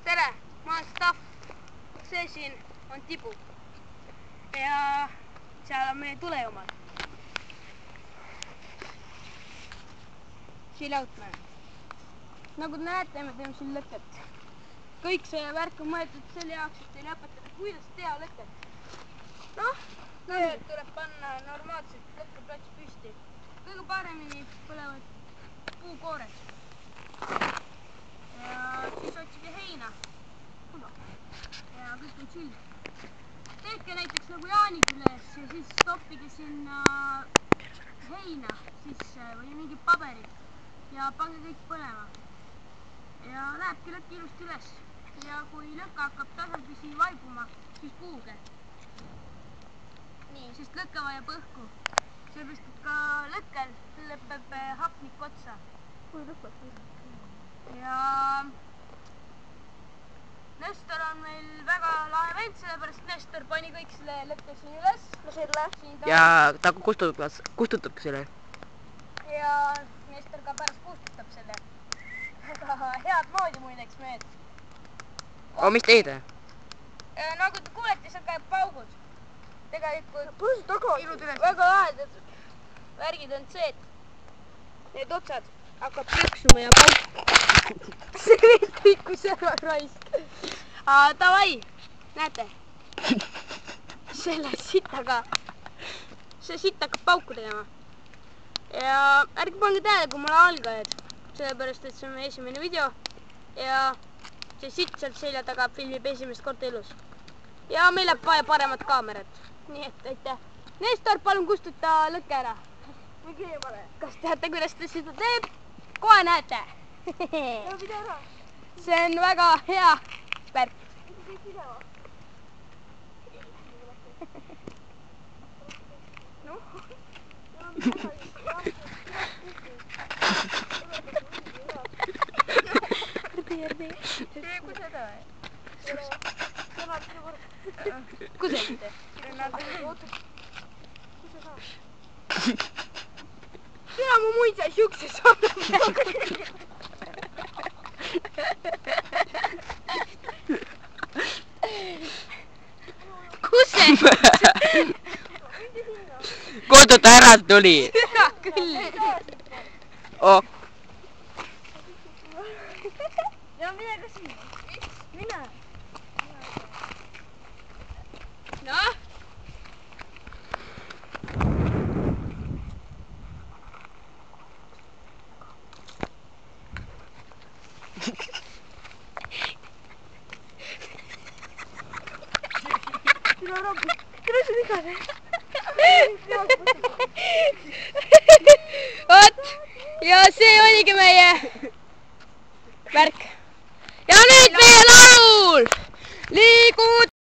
tere, ma olen Staff. See siin on Tibu. Ja seal on meie tulejumal. Silautmäe. Nagu te näete, me teeme siin lõket. Kõik see värk on mõeldud selle jaoks, et teile õpetada, kuidas teha lõket. Noh, tuleb panna normaalselt lõkkeplats püsti. Kõige paremini põlevad puukoored. Ja siis otsige heina. Ja kõik on chill. Tehke näiteks nagu jaaniküles ja siis toppige sinna heina sisse või mingi paberit ja pange kõik põlema. Ja lähebki lõkk ilusti üles. Ja kui lõkk hakkab tasapisi vaibuma, siis puuge. Nii, sest lõkke vajab õhku. Sellepärast, et ka lõkkel lõpeb hapnik otsa. Kui lõpeb? Ja Nestor on meil väga lahe vend, sellepärast Nestor pani kõik selle lõkke siin üles. Ja ta kustutab selle. Ja Nestor ka pärast kustutab selle. Väga head moodi muideks mehed. Mis teete? Nagu te kuulete, seal käib paugud. Tegelikult tagasi. väga lahedad värgid on see, et need otsad hakkab plõksuma ja pauk. See veid kõikus ära raisk. Davai, näete? Selle sitaga. See sitt hakkab pauku tegema. Ja ärge pange tähele, kui mul algajad. Sellepärast, et see on meie esimene video. Ja see sitt sealt selja taga filmib esimest korda elus. Ja meil läheb vaja paremat kaamerat. Nii et aitäh. Nestor, palun kustuta lõkke ära. Kas teate, kuidas ta seda teeb? Kohe näete. See on väga hea värk. Kus ette? Sina mu muidsa siukse saanud. Kus see? Kustuta ära tuli. Hea küll. Ja mine ka sinna. Mine. Noh. Oot, ja see oligi meie värk. Ja nüüd meie laul! Liigud!